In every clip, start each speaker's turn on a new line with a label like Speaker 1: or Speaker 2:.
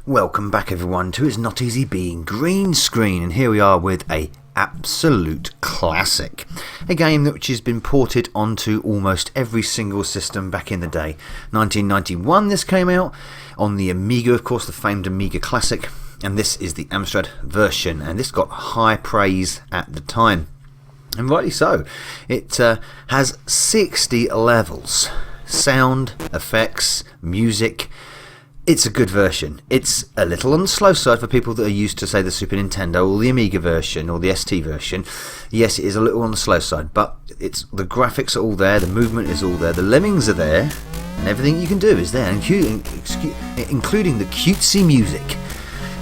Speaker 1: Welcome back everyone to It's Not Easy Being Green Screen, and here we are with a absolute classic. A game which has been ported onto almost every single system back in the day. 1991 this came out, on the Amiga of course, the famed Amiga Classic, and this is the Amstrad version, and this got high praise at the time. And rightly so. It has 60 levels. Sound, effects, music. It's a good version. It's a little on the slow side for people that are used to, say, the Super Nintendo or the Amiga version or the ST version. Yes, it is a little on the slow side, but the graphics are all there, the movement is all there, the Lemmings are there, and everything you can do is there, including the cutesy music.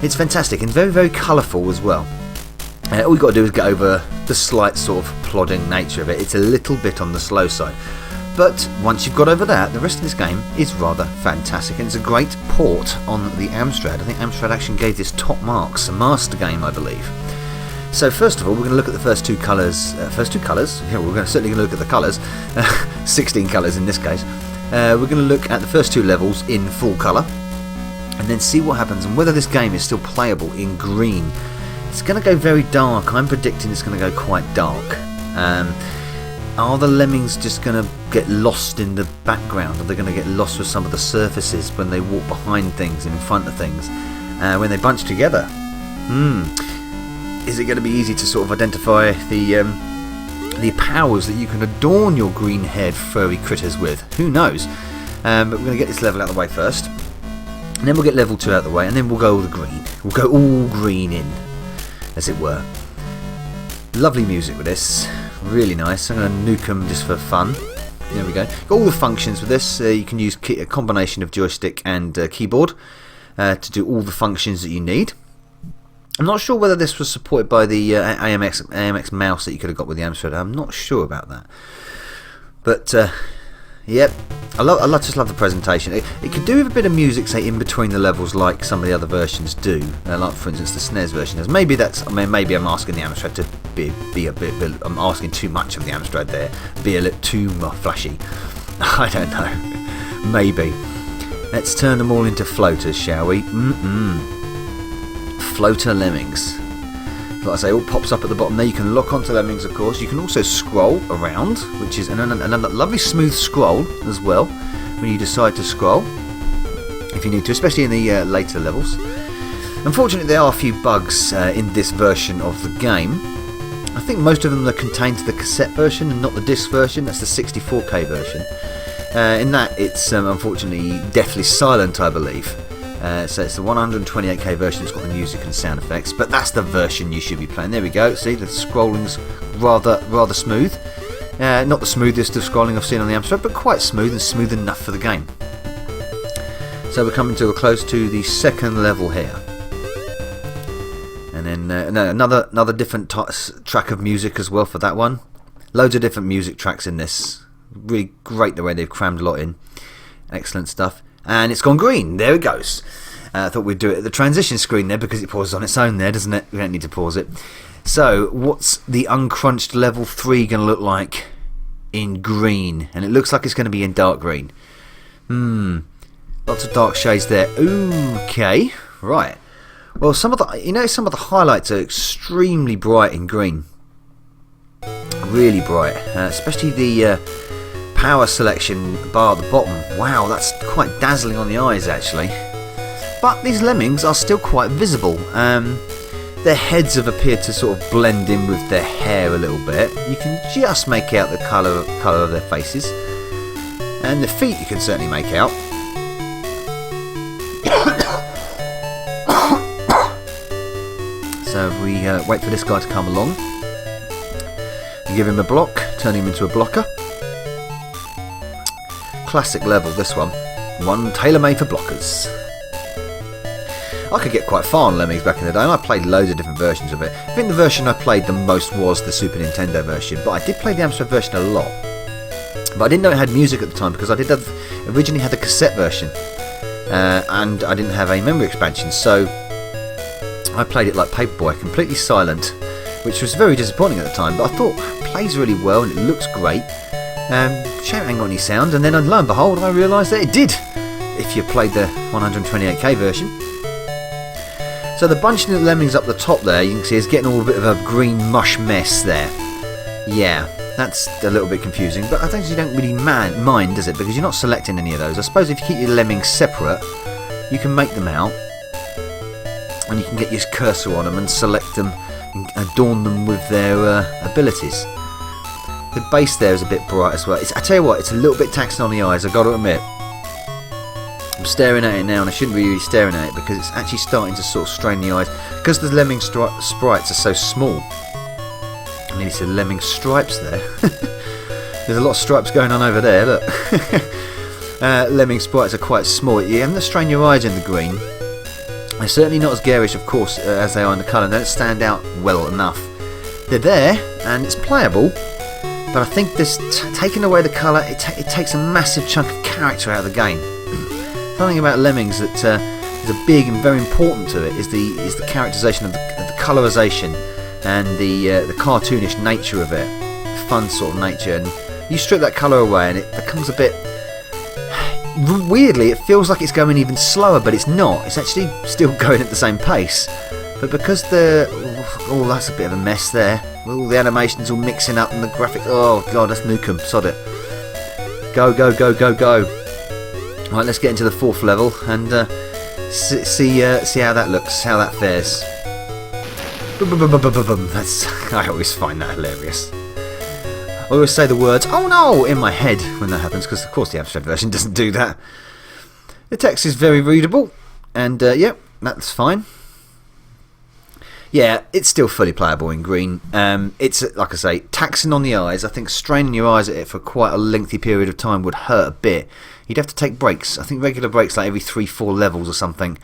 Speaker 1: It's fantastic and very, very colourful as well. All we've got to do is get over the slight sort of plodding nature of it. It's a little bit on the slow side. But once you've got over that, the rest of this game is rather fantastic, and it's a great port on the Amstrad. I think Amstrad actually gave this top marks, a master game I believe. So first of all, we're going to look at the first two colours. Yeah, we're certainly going to look at the colours. 16 colours in this case. We're going to look at the first two levels in full colour, and then see what happens and whether this game is still playable in green. It's going to go very dark. I'm predicting it's going to go quite dark. Are the Lemmings just going to get lost in the background? Are they going to get lost with some of the surfaces when they walk behind things and in front of things? When they bunch together? Is it going to be easy to sort of identify the powers that you can adorn your green-haired furry critters with? Who knows? But we're going to get this level out of the way first. And then we'll get level 2 out of the way, and then we'll go all the green. We'll go all green in, as it were. Lovely music with this. Really nice. I'm going to nuke them just for fun. There we go. Got all the functions with this. You can use a combination of joystick and keyboard to do all the functions that you need. I'm not sure whether this was supported by the AMX mouse that you could have got with the Amstrad. I'm not sure about that. But yep, I just love the presentation. It could do with a bit of music, say, in between the levels, like some of the other versions do. Like, for instance, the SNES version does. Maybe maybe I'm asking the Amstrad to be a bit. I'm asking too much of the Amstrad there. Be a little too flashy. I don't know. Maybe. Let's turn them all into floaters, shall we? Floater Lemmings. Like I say, all pops up at the bottom there. You can lock onto Lemmings, of course. You can also scroll around, which is another lovely smooth scroll as well when you decide to scroll, if you need to, especially in the later levels. Unfortunately, there are a few bugs in this version of the game. I think most of them are contained to the cassette version and not the disc version. That's the 64K version. In that, it's unfortunately deathly silent, I believe. So it's the 128K version that's got the music and sound effects, but that's the version you should be playing. There we go. See, the scrolling's rather smooth. Not the smoothest of scrolling I've seen on the Amstrad, but quite smooth and smooth enough for the game. So we're coming to close to the second level here, and then another different track of music as well for that one. Loads of different music tracks in this. Really great the way they've crammed a lot in. Excellent stuff. And it's gone green. There it goes. I thought we'd do it at the transition screen there because it pauses on its own there, doesn't it? We don't need to pause it. So, what's the uncrunched level 3 going to look like in green? And it looks like it's going to be in dark green. Lots of dark shades there. Okay, right. Well, some of the highlights are extremely bright in green. Really bright, especially the power selection bar at the bottom. Wow, that's quite dazzling on the eyes actually. But these Lemmings are still quite visible. Their heads have appeared to sort of blend in with their hair a little bit. You can just make out the colour of their faces. And the feet you can certainly make out. So if we wait for this guy to come along and give him a block, turn him into a blocker. classic level, this one. One tailor-made for blockers. I could get quite far on Lemmings back in the day, and I played loads of different versions of it. I think the version I played the most was the Super Nintendo version, but I did play the Amstrad version a lot. But I didn't know it had music at the time, because I originally had the cassette version, and I didn't have a memory expansion, so I played it like Paperboy, completely silent, which was very disappointing at the time, but I thought it plays really well and it looks great. Shame it ain't got any sound, and then lo and behold I realised that it did, if you played the 128K version. So the bunching of Lemmings up the top there, you can see, is getting all a bit of a green mush mess there. Yeah, that's a little bit confusing, but I think you don't really mind, does it? Because you're not selecting any of those. I suppose if you keep your Lemmings separate, you can make them out, and you can get your cursor on them and select them and adorn them with their abilities. The base there is a bit bright as well. I tell you what, it's a little bit taxing on the eyes, I've got to admit. I'm staring at it now, and I shouldn't be really staring at it because it's actually starting to sort of strain the eyes. Because the Lemming sprites are so small. I nearly said Lemming stripes there. There's a lot of stripes going on over there, look. Lemming sprites are quite small. You haven't to strain your eyes in the green. They're certainly not as garish, of course, as they are in the colour. They don't stand out well enough. They're there, and it's playable. But I think this taking away the colour, it takes a massive chunk of character out of the game. Something about Lemmings that is a big and very important to it is the characterisation of the colorisation and the cartoonish nature of it, the fun sort of nature. And you strip that colour away, and it becomes a bit. Weirdly, it feels like it's going even slower, but it's not. It's actually still going at the same pace. But because that's a bit of a mess there. All the animations all mixing up and the graphics. Oh god, that's Nukem. Sod it. Go, go, go, go, go. Right, let's get into the 4th level and see how that looks, how that fares. I always find that hilarious. I always say the words "oh no" in my head when that happens, because of course the Amstrad version doesn't do that. The text is very readable, and yeah, that's fine. Yeah, it's still fully playable in green. It's, like I say, taxing on the eyes. I think straining your eyes at it for quite a lengthy period of time would hurt a bit. You'd have to take breaks. I think regular breaks like every 3-4 levels or something.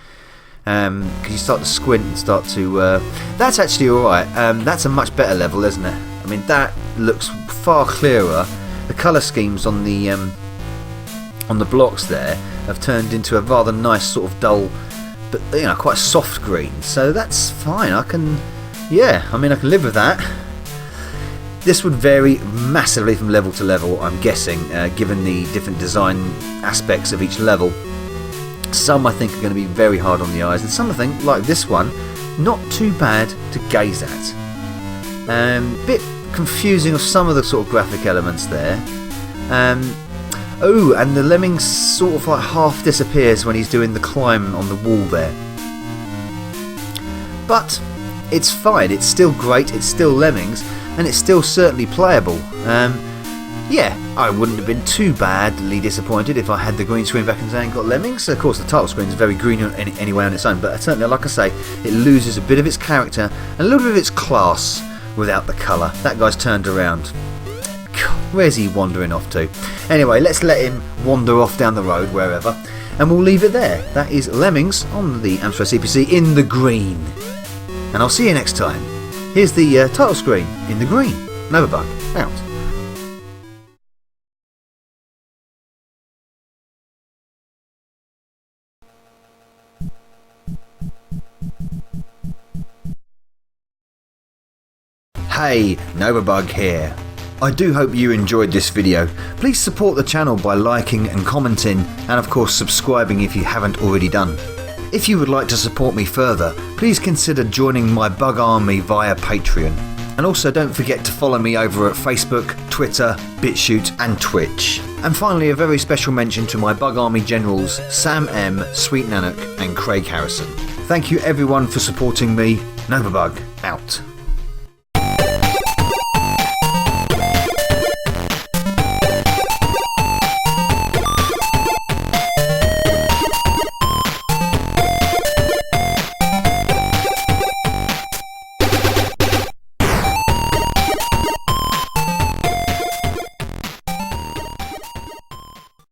Speaker 1: Because you start to squint and start to... that's actually alright. That's a much better level, isn't it? I mean, that looks far clearer. The colour schemes on the blocks there have turned into a rather nice sort of dull, but quite soft green. So that's fine. I can live with that. This would vary massively from level to level, I'm guessing, given the different design aspects of each level. Some I think are going to be very hard on the eyes, and some I think, like this one, not too bad to gaze at. Bit confusing of some of the sort of graphic elements there. Oh, and the Lemmings sort of like half disappears when he's doing the climb on the wall there. But it's fine, it's still great, it's still Lemmings, and it's still certainly playable. Yeah, I wouldn't have been too badly disappointed if I had the green screen back and saying got Lemmings. Of course the title screen is very green anyway on its own, but certainly, like I say, it loses a bit of its character and a little bit of its class without the colour. That guy's turned around. God, where's he wandering off to? Anyway, let's let him wander off down the road wherever, and we'll leave it there. That is Lemmings on the Amstrad CPC in the green. And I'll see you next time. Here's the title screen in the green. Novabug, out. Hey, Novabug here. I do hope you enjoyed this video. Please support the channel by liking and commenting, and of course subscribing if you haven't already done. If you would like to support me further, please consider joining my bug army via Patreon. And also don't forget to follow me over at Facebook, Twitter, BitChute and Twitch. And finally, a very special mention to my bug army generals Sam M, Sweet Nanook and Craig Harrison. Thank you everyone for supporting me. Novabug, out.